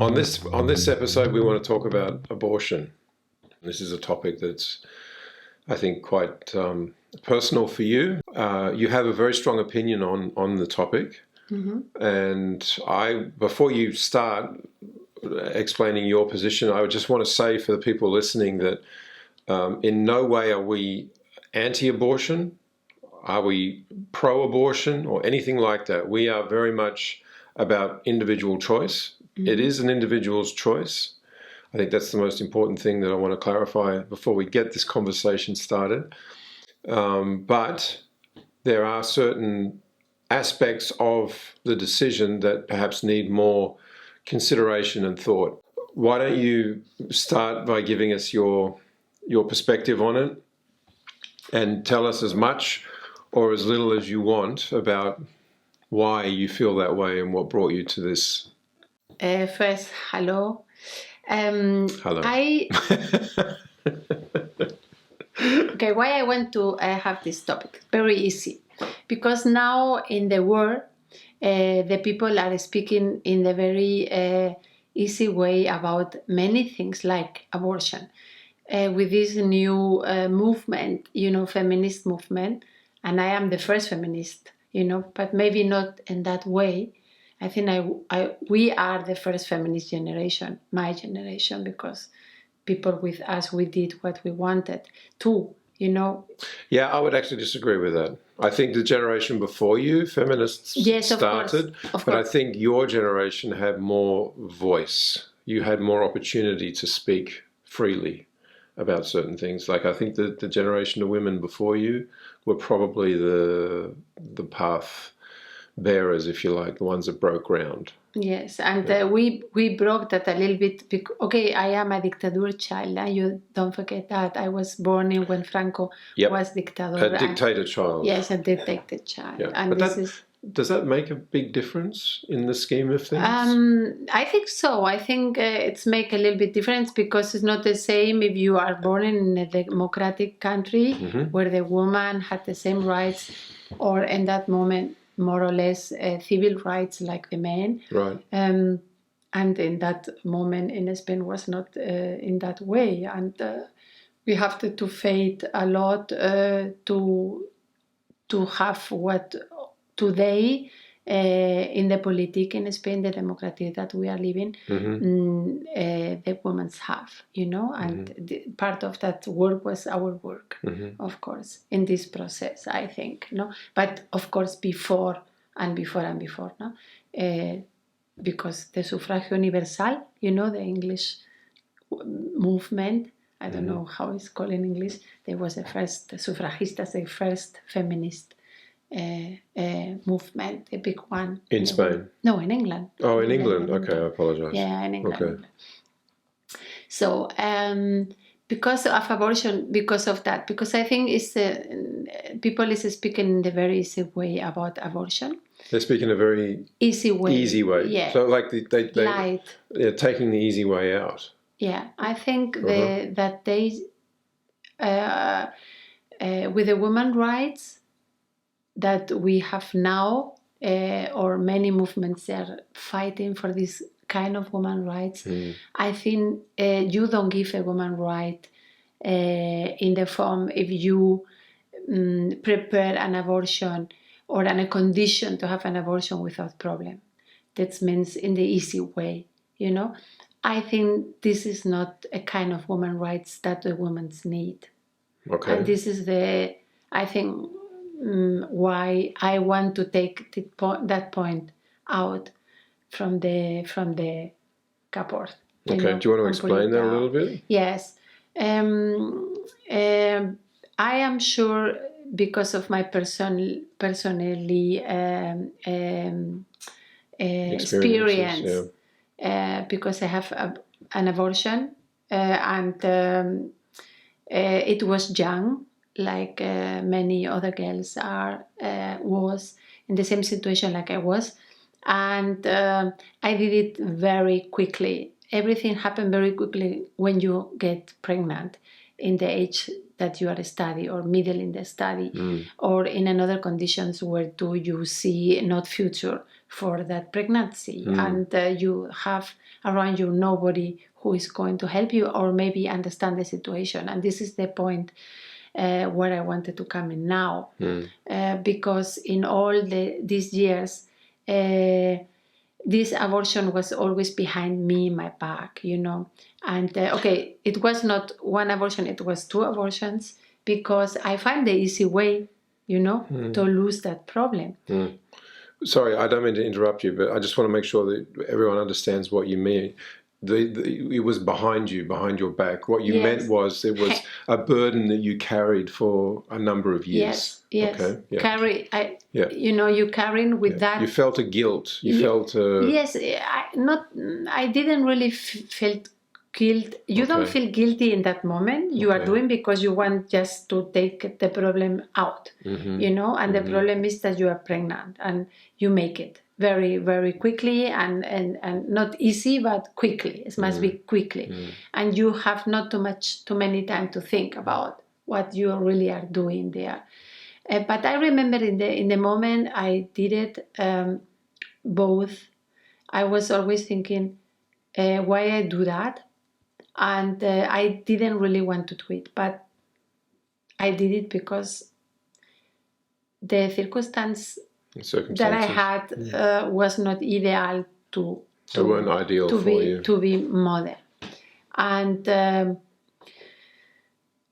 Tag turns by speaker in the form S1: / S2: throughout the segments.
S1: On this episode, we want to talk about abortion. This is a topic that's, I think, quite personal for you. You have a very strong opinion on the topic. Mm-hmm. And before you start explaining your position, I would just want to say for the people listening that in no way are we anti-abortion, are we pro-abortion or anything like that. We are very much about individual choice. Mm-hmm. It is an individual's choice. I think that's the most important thing that I want to clarify before we get this conversation started. But there are certain aspects of the decision that perhaps need more consideration and thought. Why don't you start by giving us your perspective on it and tell us as much or as little as you want about why you feel that way and what brought you to this.
S2: First, hello.
S1: Hello.
S2: Okay, why I want to have this topic? Very easy. Because now in the world, the people are speaking in a very easy way about many things like abortion. With this new movement, feminist movement, and I am the first feminist, but maybe not in that way. I think we are the first feminist generation, my generation, because people with us, we did what we wanted too,
S1: Yeah, I would actually disagree with that. I think the generation before you, feminists, started,
S2: of
S1: but
S2: course.
S1: I think your generation had more voice. You had more opportunity to speak freely about certain things. Like I think that the generation of women before you were probably the path bearers, if you like, the ones that broke ground.
S2: Yes, and we broke that a little bit. Okay, I am a dictator child, and you don't forget that. I was born in when Franco was dictator.
S1: A dictator child.
S2: Yes, a dictator child.
S1: Yeah.
S2: And
S1: but does that make a big difference in the scheme of things?
S2: I think so. I think it's make a little bit difference because it's not the same if you are born in a democratic country where the woman had the same rights, or in that moment more or less civil rights like the men.
S1: Right.
S2: And in that moment in Spain was not in that way, and we have to fight a lot to have what today in the politics in Spain, the democracy that we are living, the women have, and part of that work was our work, of course, in this process, I think, but of course before, no? Because the suffragio universal, the English movement, I don't know how it's called in English, there was the suffragistas, the first feminist movement, a big one.
S1: In Spain?
S2: No, in England.
S1: Oh, in England. Okay, I apologize.
S2: Yeah, in England.
S1: Okay.
S2: So, because of abortion, because of that, because I think it's people is speaking in a very easy way about abortion.
S1: They speak in a very
S2: easy way.
S1: Yeah. So like they're taking the easy way out.
S2: Yeah, I think that they, with the women's rights that we have now, or many movements are fighting for this kind of women's rights. I think you don't give a woman right in the form if you prepare an abortion or a condition to have an abortion without problem. That means in the easy way, I think this is not a kind of women's rights that the women need.
S1: Okay.
S2: And this is I think, why I want to take that point out from the cupboard.
S1: Okay, do you want to explain that a little bit?
S2: Yes. I am sure because of my personally experience, because I have an abortion and it was young, like many other girls was in the same situation like I was, and I did it very quickly. Everything happened very quickly when you get pregnant in the age that you are study or middle in the study, or in another conditions where do you see not future for that pregnancy, and you have around you nobody who is going to help you or maybe understand the situation. And this is the point where I wanted to come in now, because in all these years, this abortion was always behind me, my back, And okay, it was not one abortion, it was 2 abortions, because I find the easy way, to lose that problem.
S1: Sorry, I don't mean to interrupt you, but I just want to make sure that everyone understands what you mean. It was behind you, behind your back. What you meant was it was a burden that you carried for a number of years.
S2: Yes.
S1: Okay.
S2: Yeah. You carrying with that.
S1: You felt a guilt. You felt.
S2: Yes, I didn't really felt guilt. You don't feel guilty in that moment. You are doing because you want just to take the problem out, And the problem is that you are pregnant and you make it very, very quickly and not easy, but quickly. It must be quickly, and you have not too many time to think about what you really are doing there. But I remember in the moment I did it, both. I was always thinking why I do that, and I didn't really want to do it, but I did it because the circumstance that I had was not ideal to
S1: weren't ideal
S2: to be mother, and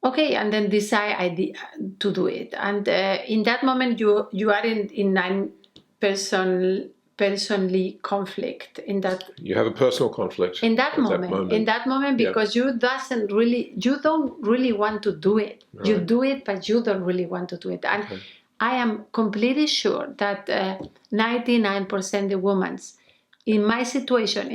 S2: and then decide to do it. And in that moment, you are in personally conflict in that.
S1: You have a personal conflict
S2: in that moment. In that moment, because you don't really want to do it. Right. You do it, but you don't really want to do it. And I am completely sure that 99% of women in my situation,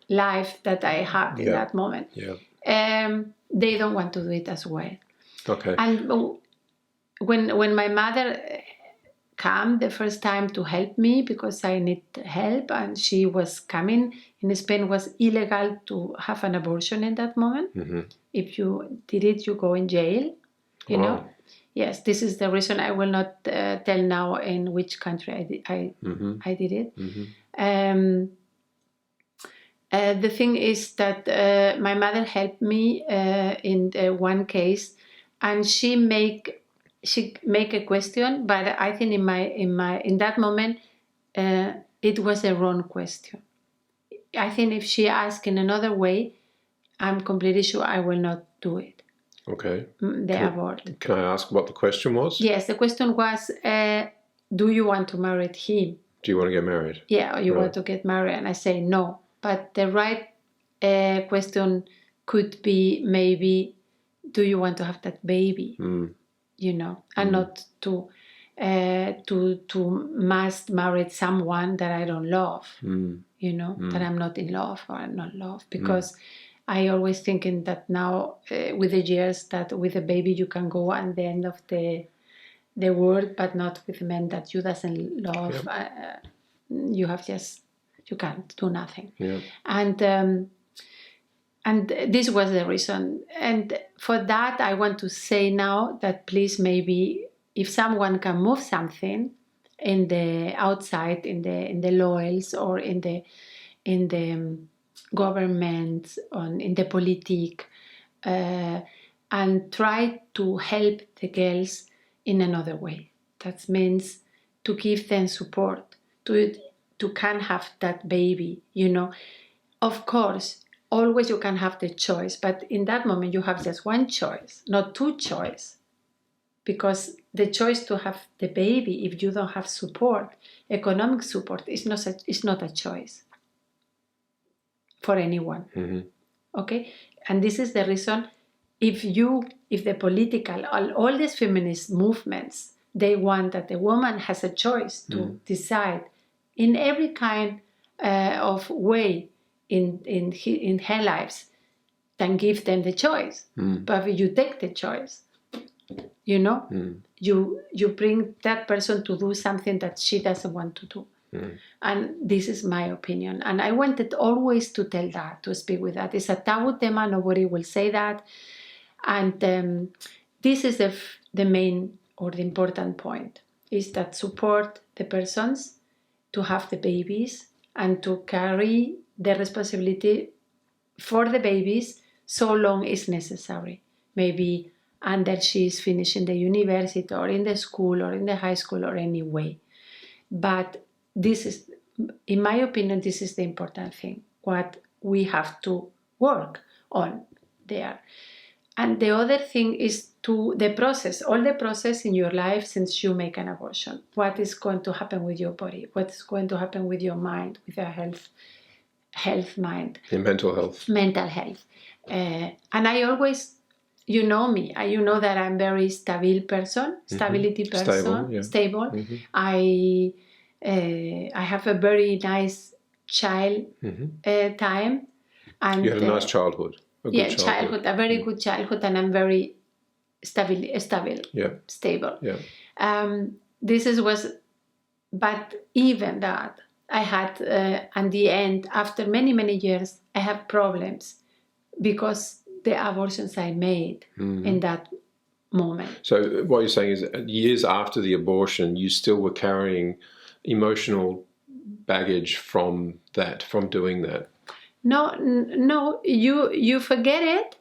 S2: life that I had in that moment, they don't want to do it as well.
S1: Okay.
S2: And when my mother came the first time to help me because I need help, and she was coming, in Spain was illegal to have an abortion in that moment. Mm-hmm. If you did it, you go in jail. You know. Yes, this is the reason. I will not tell now in which country I did it. Mm-hmm. The thing is that my mother helped me in one case, and she make a question, but I think in that moment it was a wrong question. I think if she asked in another way, I'm completely sure I will not do it.
S1: Okay.
S2: Abort.
S1: Can I ask what the question was?
S2: Yes, the question was, do you want to marry him?
S1: Do you want to get married?
S2: Yeah, you want to get married? And I say no. But the right question could be maybe, do you want to have that baby? You know, and not to must marry someone that I don't love. You know, that I'm not in love or I'm not love, because I always thinking that now with the years that with a baby you can go at the end of the world, but not with men that you doesn't love. You can't do nothing. Yeah. And this was the reason. And for that, I want to say now that please, maybe if someone can move something in the outside, in the laws or in the government, in the politique, and try to help the girls in another way. That means to give them support, to can have that baby, you know. Of course, always you can have the choice, but in that moment you have just one choice, not two choices. Because the choice to have the baby, if you don't have support, economic support, is not a choice for anyone. Mm-hmm. Okay? And this is the reason, if the political, all these feminist movements, they want that the woman has a choice to decide in every kind of way in her lives, then give them the choice. But if you take the choice, you know, you bring that person to do something that she doesn't want to do. And this is my opinion. And I wanted always to tell that, to speak with that. It's a taboo tema, nobody will say that. And this is the main or the important point, is that support the persons to have the babies and to carry the responsibility for the babies so long is necessary. Maybe under she is finishing the university or in the school or in the high school or any way. But this is, in my opinion, this is the important thing, what we have to work on there. And the other thing is to the process, all the process in your life since you make an abortion. What is going to happen with your body? What is going to happen with your mind, with your health mind?
S1: Your mental health.
S2: Mental health. And I always, you know me, you know that I'm very stability person, stable. I have a very nice child time. And
S1: you had a nice childhood. A
S2: very good childhood, and I'm very stable. But even that, I had, at the end, after many, many years, I have problems because the abortions I made in that moment.
S1: So what you're saying is years after the abortion, you still were carrying emotional baggage from doing that.
S2: No, you forget it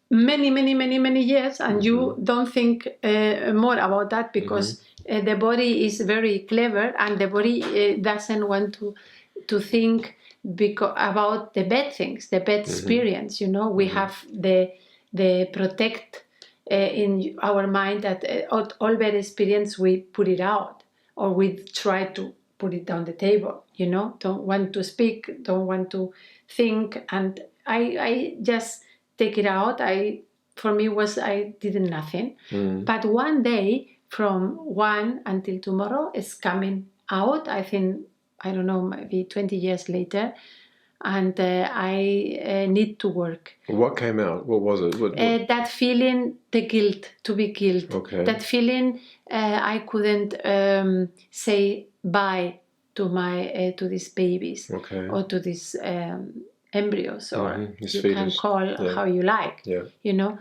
S2: many years, and you don't think more about that because the body is very clever, and the body doesn't want to think about the bad things, the bad experience. You know, we have the protect in our mind that all bad experience we put it out, or we try to put it on the table, you know, don't want to speak, don't want to think, and I just take it out. I did nothing. But one day, from 1 until tomorrow, it's coming out, I think, I don't know, maybe 20 years later, and I need to work.
S1: What came out? What was it? What?
S2: That feeling, the guilt, to be guilt.
S1: Okay.
S2: That feeling, I couldn't say bye to these babies, or to these embryos, or you can call how you like. You know,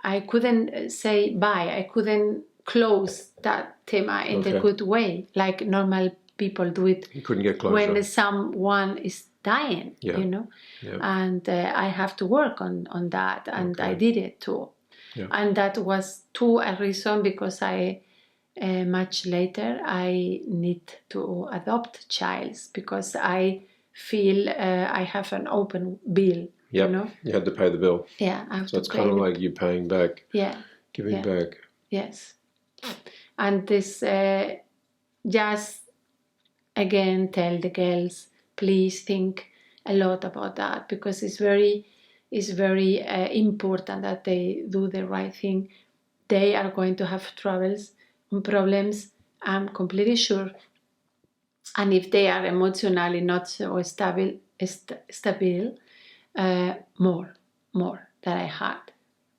S2: I couldn't say bye. I couldn't close that tema in the good way, like normal people do it.
S1: You couldn't get closure
S2: when someone is dying, you know. And I have to work on that, and I did it too. And that was too a reason because I much later I need to adopt childs because I feel I have an open bill. You know,
S1: you had to pay the bill.
S2: So
S1: it's kind of like you paying back. Giving back.
S2: Yes. And this just again tell the girls, please think a lot about that, because it's very important that they do the right thing. They are going to have problems, I'm completely sure. And if they are emotionally not so stable, more than I had,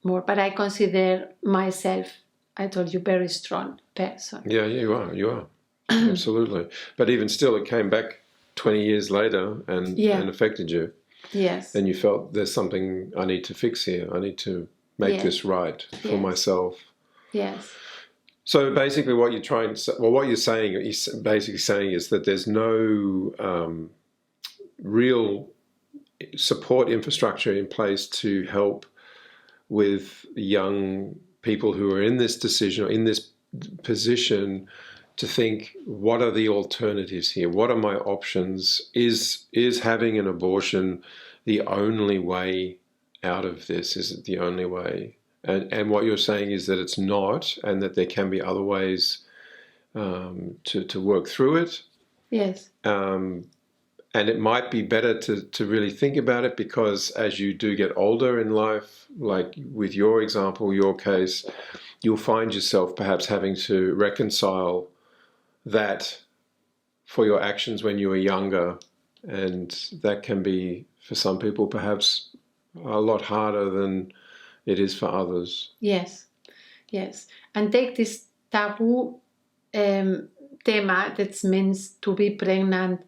S2: more. But I consider myself, I told you, very strong person.
S1: Yeah, you are. Absolutely. But even still, it came back 20 years later and affected you.
S2: Yes.
S1: And you felt there's something I need to fix here. I need to make this right for myself.
S2: Yes.
S1: So basically what you're trying to say, what you're saying is basically saying is that there's no real support infrastructure in place to help with young people who are in this decision or in this position to think, what are the alternatives here? What are my options? Is having an abortion the only way out of this? Is it the only way? And what you're saying is that it's not, and that there can be other ways to work through it.
S2: Yes.
S1: And it might be better to really think about it, because as you do get older in life, like with your example, your case, you'll find yourself perhaps having to reconcile that for your actions when you were younger. And that can be, for some people, perhaps a lot harder than it is for others.
S2: Yes. And take this taboo tema that means to be pregnant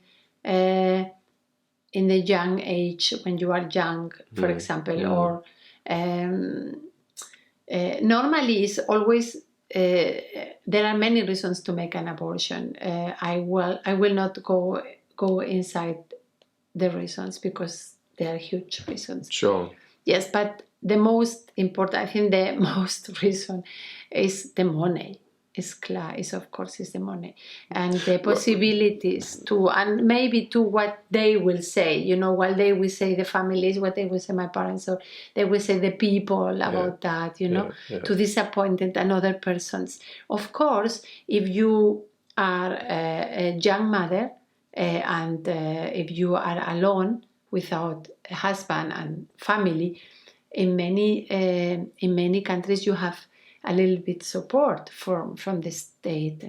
S2: in the young age, when you are young, for example, or normally it's always there are many reasons to make an abortion. I will not go inside the reasons because they are huge reasons.
S1: Sure.
S2: Yes, but the most important, I think the most reason is the money. It's clear, is of course is the money and the possibilities to, and maybe to what they will say, you know, what they will say the families, what they will say my parents, or they will say the people about that, you know, to disappoint another persons. Of course, if you are a young mother and if you are alone without a husband and family, in many countries you have a little bit support from the state,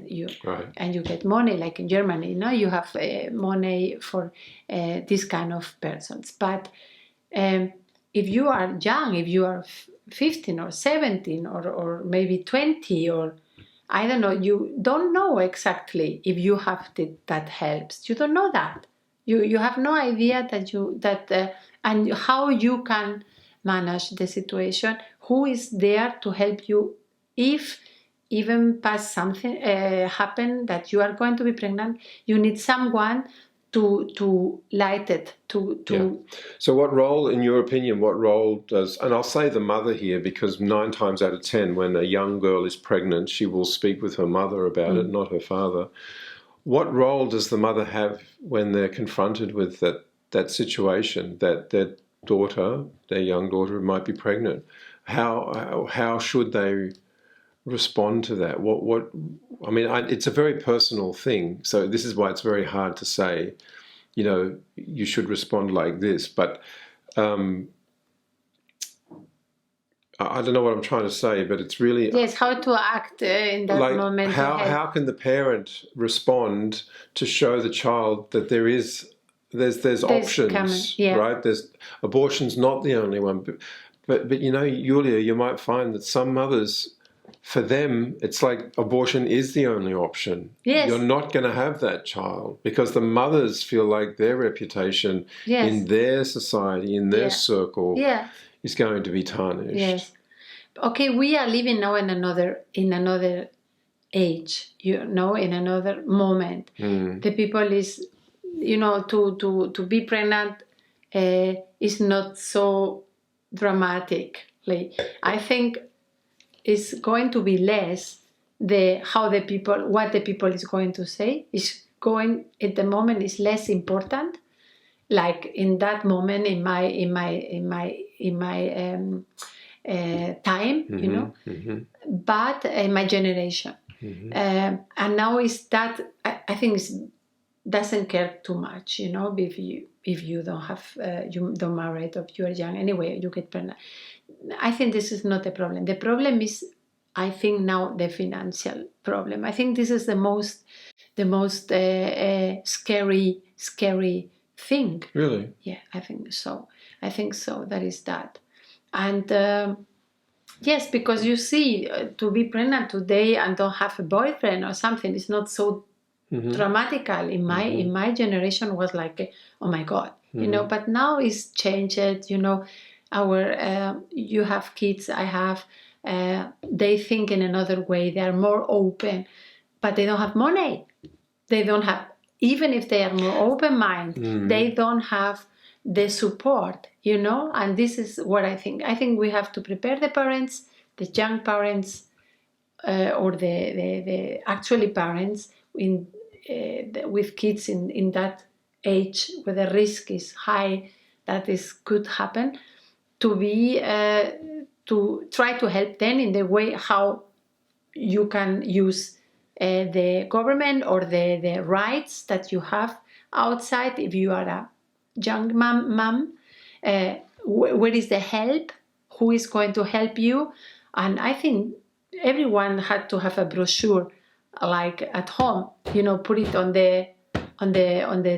S2: and you get money, like in Germany, you know, you have money for this kind of persons. But if you are young, if you are 15 or 17 or maybe 20, or I don't know, you don't know exactly if you have that helps. You don't know that. You have no idea and how you can manage the situation. Who is there to help you if even past something happen that you are going to be pregnant? You need someone to light it.
S1: So what role, in your opinion, what role does, and I'll say the mother here, because 9 times out of 10 when a young girl is pregnant, she will speak with her mother about it, not her father. What role does the mother have when they're confronted with that situation, that their daughter, their young daughter, might be pregnant? How should they respond to that? It's a very personal thing. So this is why it's very hard to say, you know, you should respond like this. But I don't know what I'm trying to say, but it's really...
S2: Yes, how to act in that moment.
S1: How can the parent respond to show the child that there's options, right? Abortion's not the only one. But you know, Julia, you might find that some mothers, for them, it's like abortion is the only option.
S2: Yes.
S1: You're not going to have that child because the mothers feel like their reputation in their society, in their circle, is going to be tarnished.
S2: Yes. Okay, we are living now in another age, you know, in another moment. The people is, you know, to be pregnant is not so dramatically. I think it's going to be less what the people is going to say is going at the moment is less important. Like in that moment in my time, you know, but in my generation, and now is that I think doesn't care too much, you know, if you don't have you don't marry or you are young anyway, you get pregnant. I think this is not the problem. The problem is, I think now, the financial problem. I think this is the most scary thing.
S1: Really?
S2: Yeah, I think so. That is that. And yes, because you see, to be pregnant today and don't have a boyfriend or something is not so dramatical. In my generation was like, oh my God, you know. But now it's changed. You know, you have kids. I have. They think in another way. They are more open, but they don't have money. They don't have. Even if they are more open-minded, they don't have the support, you know. And this is what I think. I think we have to prepare the parents, the young parents, or the actually parents with kids in that age where the risk is high that this could happen, to be to try to help them in the way how you can use the government or the rights that you have outside. If you are a young mom, where is the help? Who is going to help you? And I think everyone had to have a brochure, like at home, you know, put it on the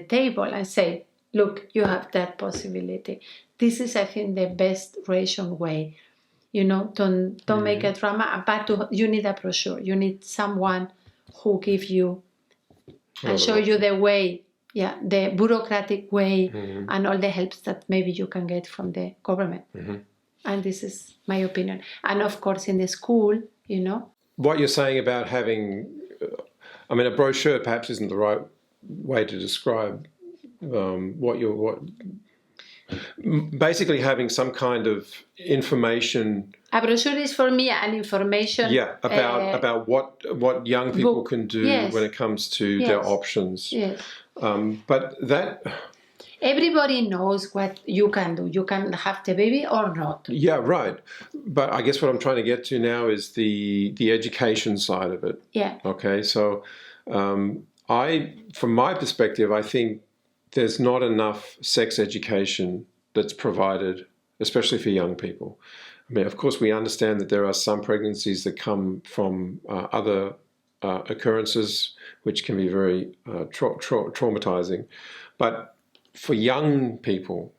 S2: table and say, look, you have that possibility. This is, I think, the best ration way. You know, don't make a drama, but you need a brochure. You need someone who give you and show you the way, the bureaucratic way, and all the helps that maybe you can get from the government. And this is my opinion. And of course, in the school,
S1: What you're saying about having, a brochure perhaps isn't the right way to describe basically having some kind of information.
S2: A brochure is for me an information.
S1: Yeah, about what young people can do when it comes to their options.
S2: Yes.
S1: But that...
S2: Everybody knows what you can do. You can have the baby or not.
S1: Yeah, right. But I guess what I'm trying to get to now is the education side of it.
S2: Yeah.
S1: Okay, so from my perspective, I think there's not enough sex education that's provided, especially for young people. I mean, of course, we understand that there are some pregnancies that come from other occurrences, which can be very traumatizing. But for young people,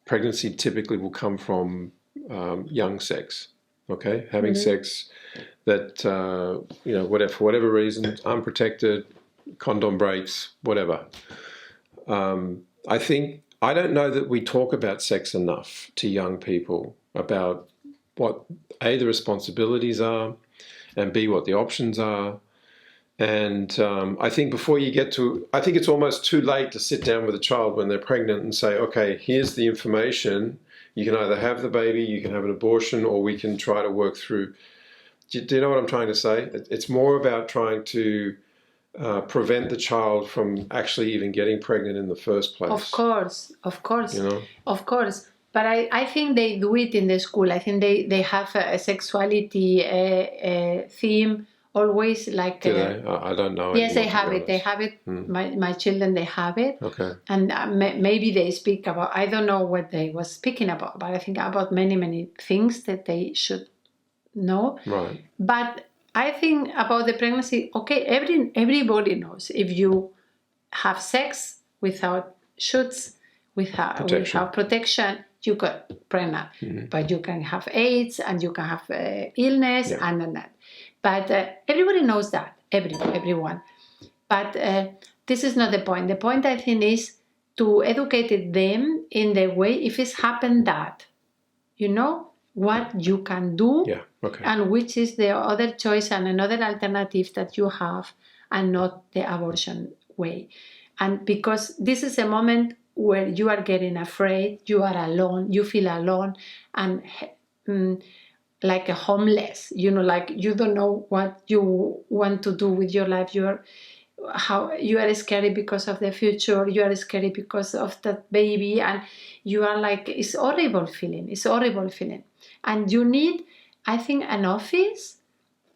S1: pregnancy typically will come from young sex, okay? Having sex that, for whatever reason, unprotected, condom breaks, whatever. I don't know that we talk about sex enough to young people, about what, A, the responsibilities are, and B, what the options are. And I think I think it's almost too late to sit down with a child when they're pregnant and say, okay, here's the information. You can either have the baby, you can have an abortion, or we can try to work through. Do you know what I'm trying to say? It's more about trying to prevent the child from actually even getting pregnant in the first place.
S2: Of course. Of course. But I think they do it in the school. I think they have a sexuality theme. Always like...
S1: Do they? I don't know.
S2: Yes, they have it. They have it. My children, they have it.
S1: Okay.
S2: And maybe they speak about... I don't know what they was speaking about, but I think about many, many things that they should know.
S1: Right.
S2: But I think about the pregnancy, okay, everybody knows if you have sex without shots, without protection, you got pregnant. But you can have AIDS and you can have illness and that. But everybody knows that, everyone. But this is not the point. The point, I think, is to educate them in the way, if it's happened that, what you can do, and which is the other choice and another alternative that you have, and not the abortion way. And because this is a moment where you are getting afraid, you are alone, you feel alone, and like a homeless, like you don't know what you want to do with your life. You are scared because of the future. You are scared because of that baby, and you are like, it's horrible feeling. And you need, I think, an office,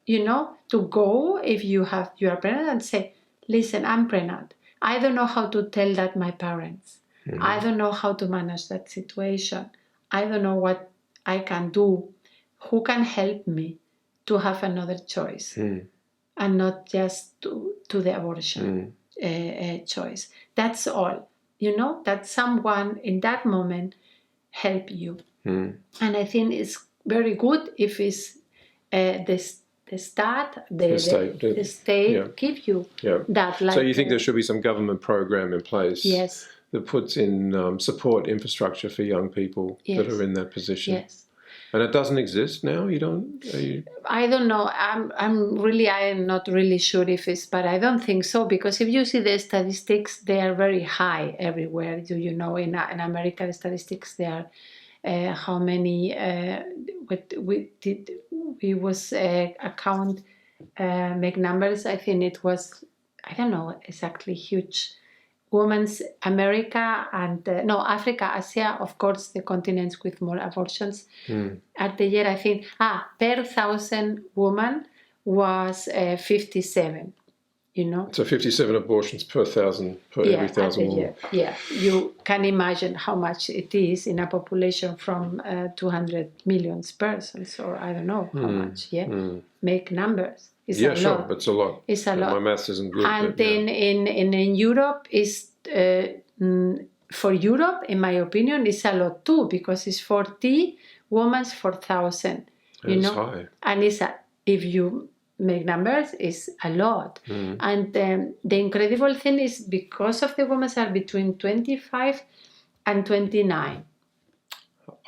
S2: to go if you are pregnant and say, listen, I'm pregnant. I don't know how to tell that my parents. I don't know how to manage that situation. I don't know what I can do. Who can help me to have another choice and not just to the abortion choice? That's all. That someone in that moment help you. And I think it's very good if it's the state give you that.
S1: So you think there should be some government program in place?
S2: Yes.
S1: That puts in support infrastructure for young people that are in that position?
S2: Yes.
S1: And it doesn't exist now? I
S2: don't know. I'm not really sure if it's, but I don't think so, because if you see the statistics, they are very high everywhere. In America, the statistics, they are how many, make numbers. I think it was, I don't know exactly, huge. Women's America and Africa, Asia, of course, the continents with more abortions. At the year, I think, per 1,000 women was 57.
S1: So 57 abortions per 1,000 every 1,000 women.
S2: Yeah, you can imagine how much it is in a population from 200 million persons, or I don't know how much. Make numbers. It's a lot.
S1: It's a lot.
S2: It's a lot.
S1: My maths isn't good.
S2: And then in Europe, is for Europe, in my opinion, it's a lot too, because it's 40 women for 1,000.
S1: It's high.
S2: And if you make numbers is a lot. And the incredible thing is because of the women are between 25 and 29.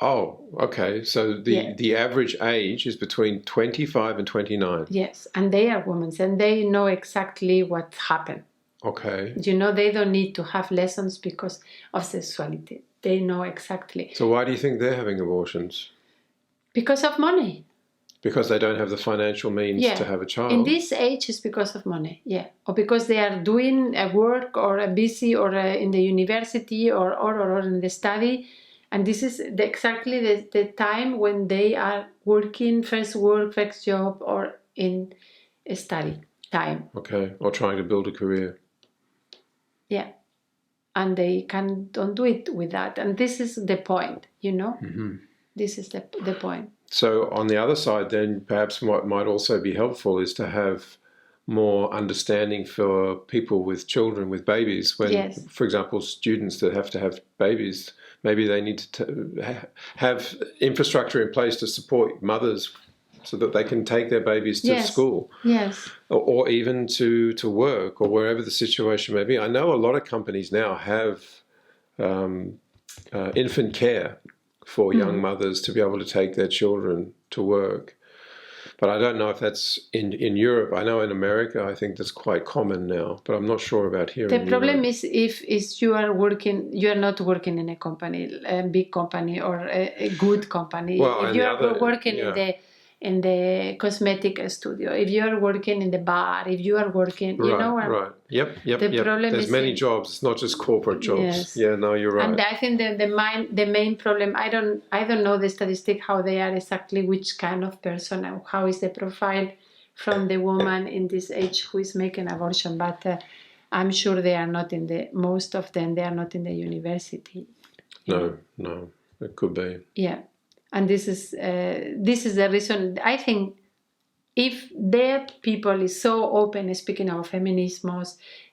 S1: Oh, okay. So the average age is between 25 and 29.
S2: Yes, and they are women, and they know exactly what happened.
S1: Okay.
S2: They don't need to have lessons because of sexuality. They know exactly.
S1: So why do you think they're having abortions?
S2: Because of money.
S1: Because they don't have the financial means to have a child.
S2: In this age, it's because of money, or because they are doing a work or a busy or in the university or in the study, and this is exactly the time when they are working, first work, first job, or in study time.
S1: Okay, or trying to build a career.
S2: Yeah, and they don't do it with that, and this is the point, This is the point.
S1: So on the other side, then perhaps what might also be helpful is to have more understanding for people with children, with babies. When, for example, students that have to have babies, maybe they need to have infrastructure in place to support mothers so that they can take their babies to school.
S2: Yes.
S1: Or even to work or wherever the situation may be. I know a lot of companies now have infant care for young mothers to be able to take their children to work. But I don't know if that's in Europe. I know in America, I think that's quite common now, but I'm not sure about here.
S2: The problem is if you are not working in a company, a big company or a good company.
S1: Well,
S2: if you are working in the cosmetic studio, if you are working in the bar, if you are working,
S1: Right. Yep. The problem There's many jobs. It's not just corporate jobs.
S2: Yes.
S1: Yeah, no, you're right.
S2: And I think the main problem, I don't know the statistic how they are exactly, which kind of person and how is the profile from the woman in this age who is making abortion, but I'm sure they are not most of them, they are not in the university.
S1: No, it could be.
S2: Yeah. And this is the reason I think if the people is so open speaking of feminism,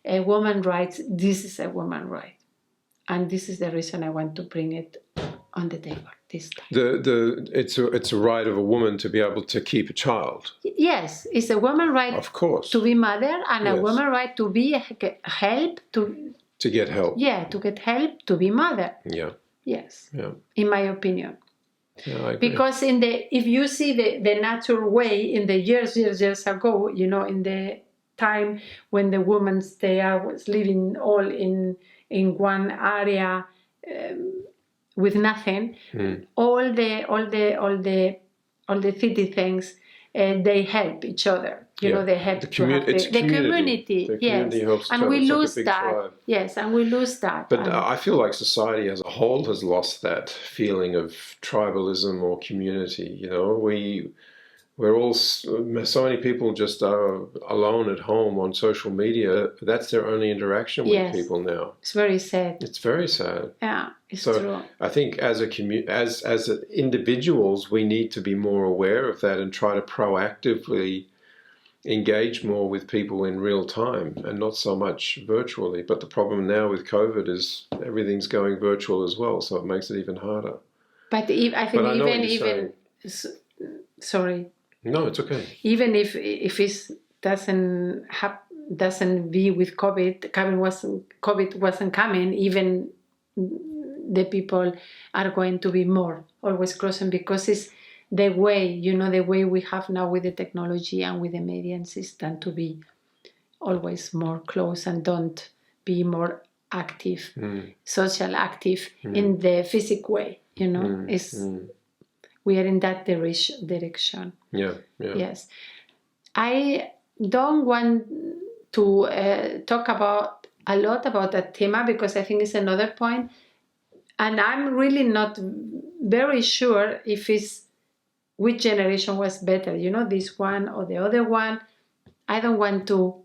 S2: woman rights, this is a woman right, and this is the reason I want to bring it on the table this time.
S1: It's a right of a woman to be able to keep a child.
S2: Yes, it's a woman right,
S1: of course,
S2: to be mother, and a woman right to be help
S1: to get help.
S2: Yeah, to get help to be mother.
S1: Yeah.
S2: Yes.
S1: Yeah.
S2: In my opinion.
S1: Yeah, I agree.
S2: Because if you see the natural way in the years ago, in the time when the women was living all in one area with nothing, all the city things they help each other. They help
S1: the community.
S2: Yes,
S1: helps
S2: and we lose
S1: like
S2: that.
S1: Tribe.
S2: Yes, and we lose that.
S1: But I feel like society as a whole has lost that feeling of tribalism or community. We're all so many people just are alone at home on social media. That's their only interaction with people now.
S2: It's very sad.
S1: It's very sad.
S2: Yeah, it's true.
S1: I think as individuals, we need to be more aware of that and try to proactively engage more with people in real time and not so much virtually. But the problem now with COVID is everything's going virtual as well, so it makes it even harder.
S2: But I think sorry.
S1: No, it's okay.
S2: Even if it doesn't be with COVID wasn't coming, even the people are going to be more always closer because it's the way, the way we have now with the technology and with the media system to be always more close and don't be more active, social active in the physical way, we are in that direction.
S1: Yeah.
S2: Yes. I don't want to talk a lot about that theme because I think it's another point. And I'm really not very sure if which generation was better, this one or the other one. I don't want to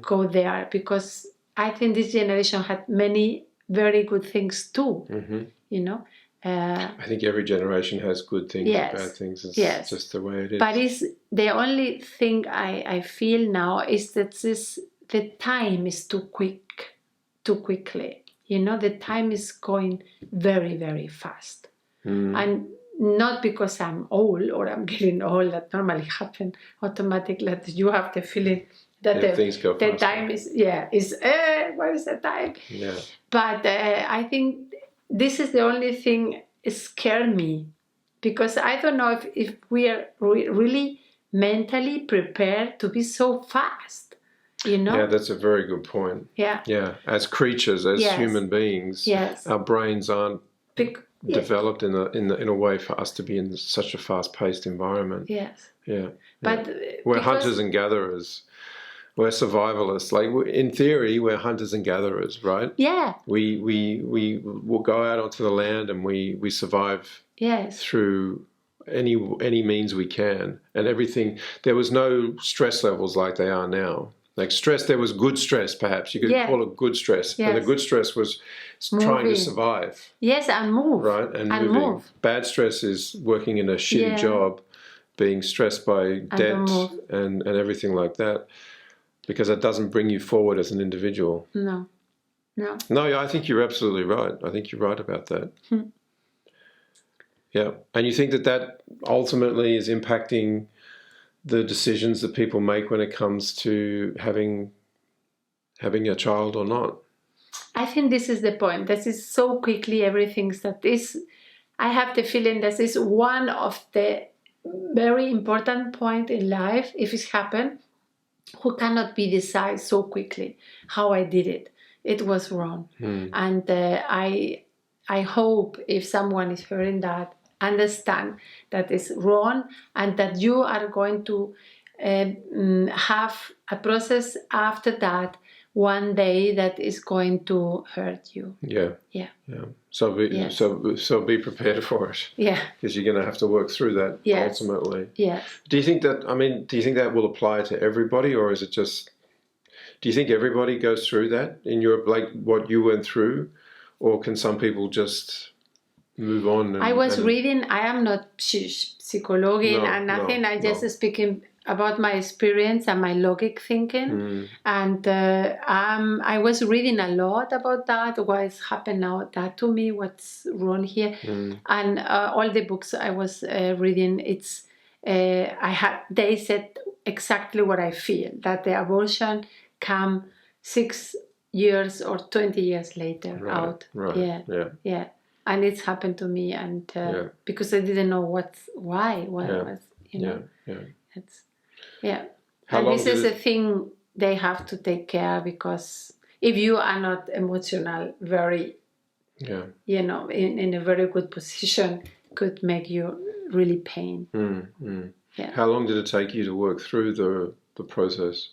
S2: go there because I think this generation had many very good things too,
S1: I think every generation has good things and bad things. It's just the way it is.
S2: But the only thing I feel now is that the time is too quickly. The time is going very, very fast. And not because I'm old or I'm getting old, that normally happen automatically, that you have the feeling that
S1: things go
S2: the
S1: faster.
S2: time is, where is the time?
S1: Yeah.
S2: But I think this is the only thing scared me, because I don't know if we are really mentally prepared to be so fast, you know?
S1: Yeah, that's a very good point.
S2: Yeah.
S1: Yeah, as creatures, as
S2: Yes.
S1: human beings,
S2: Yes.
S1: our brains aren't
S2: Yes.
S1: developed in a way for us to be in such a fast-paced environment.
S2: Yes.
S1: Yeah.
S2: But
S1: We're hunters and gatherers. We're survivalists. Like, in theory, we're hunters and gatherers, right?
S2: Yeah.
S1: We will go out onto the land and we survive
S2: Yes.
S1: through any means we can, and everything. There was no stress levels like they are now. Like stress, there was good stress, perhaps you could call it good stress,
S2: Yes.
S1: and the good stress was trying to survive.
S2: Yes, and move.
S1: Right, and moving.
S2: Move.
S1: Bad stress is working in a shitty job, being stressed by debt and everything like that, because it doesn't bring you forward as an individual.
S2: No.
S1: No, I think you're absolutely right. I think you're right about that. Yeah, and you think that ultimately is impacting the decisions that people make when it comes to having a child or not?
S2: I think this is the point. This is so quickly everything that is. I have the feeling that is one of the very important point in life, if it's happened, who cannot be decided so quickly. How I did it. It was wrong. And I hope if someone is hearing that, understand that it's wrong, and that you are going to have a process after that one day that is going to hurt you.
S1: Yeah. So be prepared for it.
S2: Yeah.
S1: Because you're going to have to work through that ultimately.
S2: Yes.
S1: Do you think that will apply to everybody, or is it just? Do you think everybody goes through that in Europe, like what you went through, or can some people just move on?
S2: I was reading. I am not psychologue and nothing. I just speaking about my experience and my logic thinking. And I was reading a lot about that. What's happened now? That to me, what's wrong here? And all the books I was reading, they said exactly what I feel, that the abortion come 6 years or 20 years later out.
S1: Right.
S2: Yeah. And it's happened to me, and because I didn't know why was, it's and this is a thing they have to take care, because if you are not emotional, very in a very good position, could make you really pain. Yeah.
S1: How long did it take you to work through the process,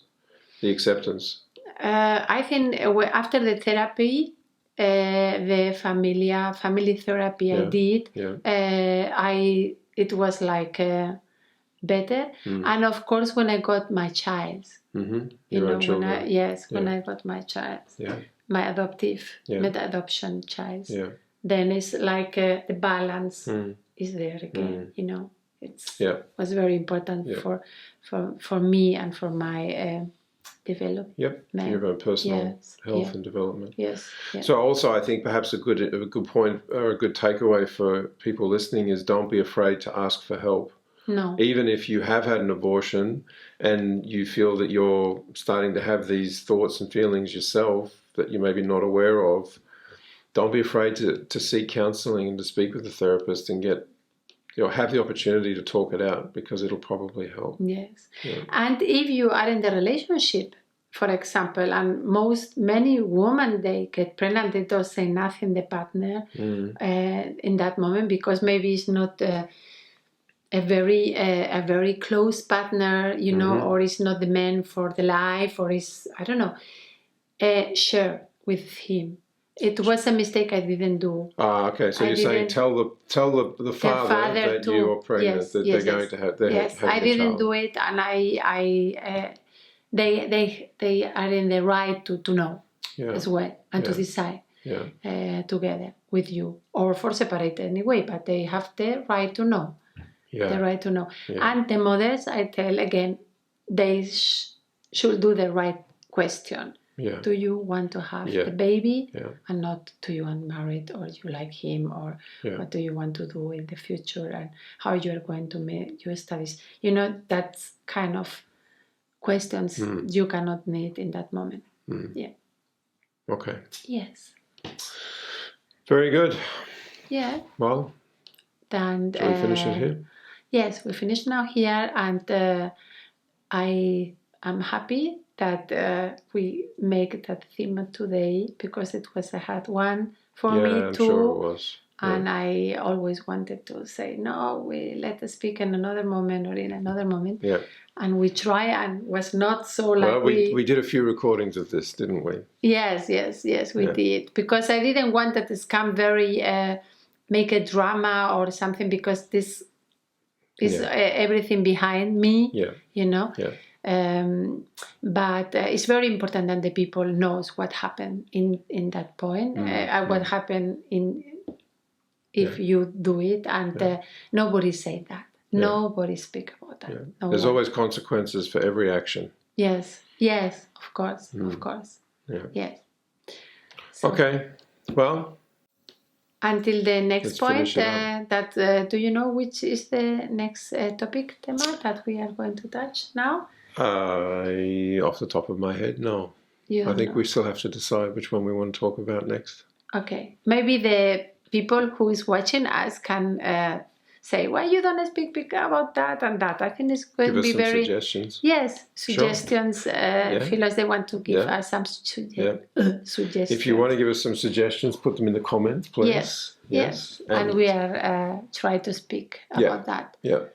S1: the acceptance?
S2: I think after the therapy, the family therapy I did, it was like better. And of course, when I got my child, when I got my child, my adoption child, then it's like the balance is there again. It was very important for me and for my development.
S1: Your own personal health and development.
S2: Yes.
S1: So also, I think perhaps a good point or a good takeaway for people listening is, don't be afraid to ask for help.
S2: No.
S1: Even if you have had an abortion and you feel that you're starting to have these thoughts and feelings yourself that you're maybe not aware of, don't be afraid to seek counseling and to speak with a therapist and get, have the opportunity to talk it out, because it'll probably help.
S2: Yes. And if you are in the relationship, for example, and many women, they get pregnant, they don't say nothing, the partner, in that moment, because maybe it's not a very close partner, or it's not the man for the life, or is, I don't know, share with him. It was a mistake I didn't do.
S1: Okay. So you're saying tell the father that you are pregnant, that they're going to have.
S2: Yes, I didn't do it, and they are in the right to know as well, and to decide together with you, or for separate anyway. But they have the right to know. The right to know. And the mothers, I tell again, they should do the right question.
S1: Yeah.
S2: Do you want to have
S1: Yeah.
S2: the baby?
S1: Yeah.
S2: And not, do you want married, or you like him, or
S1: Yeah.
S2: what do you want to do in the future, and how you are going to make your studies? You know, that's kind of questions you cannot need in that moment. Yeah.
S1: Okay.
S2: Yes.
S1: Very good.
S2: Yeah.
S1: Well,
S2: And
S1: shall we finish it here?
S2: yes, we finish now here, and I am happy that we make that theme today, because it was a hard one for me
S1: I'm
S2: too.
S1: sure it was.
S2: And I always wanted to say, no, we let us speak in another moment or in another moment.
S1: Yeah.
S2: And we try, and was not so like
S1: Well, we did a few recordings of this, didn't we?
S2: Yes, we did. Because I didn't want that to come very, make a drama or something, because this is everything behind me, you know.
S1: Yeah.
S2: But it's very important that the people knows what happened in that point, what happened if you do it, and nobody said that. Nobody speak about that.
S1: Yeah.
S2: No
S1: There's
S2: one.
S1: always consequences for every action.
S2: Yes, of course.
S1: Yeah.
S2: Yes. So,
S1: Okay. Well,
S2: until the next
S1: let's
S2: point,
S1: finish it up.
S2: do you know which is the next topic, Tema, that we are going to touch now?
S1: Off the top of my head, no. I think we still have to decide which one we want to talk about next.
S2: Okay. Maybe the people who is watching us can say, why you don't speak about that and that. I think it's going to be very...
S1: Give us some suggestions.
S2: Yes, suggestions. Feel as they want to give us some suggestions.
S1: If you want to give us some suggestions, put them in the comments, please.
S2: Yes. And we are try to speak about that.
S1: Yeah.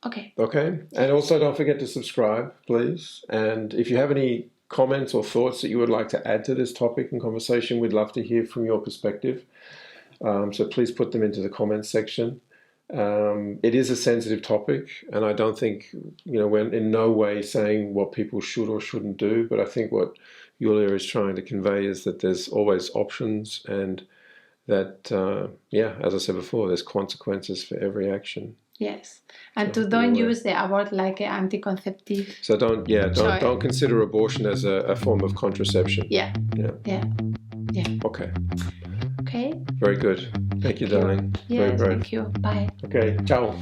S2: Okay.
S1: Okay. And also don't forget to subscribe, please. And if you have any comments or thoughts that you would like to add to this topic and conversation, we'd love to hear from your perspective. So please put them into the comments section. It is a sensitive topic, and I don't think, we're in no way saying what people should or shouldn't do, but I think what Yulia is trying to convey is that there's always options, and that, as I said before, there's consequences for every action.
S2: Yes, and to don't use the abort like an anticonceptive.
S1: So don't consider abortion as a form of contraception.
S2: Yeah.
S1: Okay.
S2: Okay.
S1: Very good. Thank you, darling.
S2: Yes,
S1: very brave.
S2: thank you. Bye.
S1: Okay, ciao.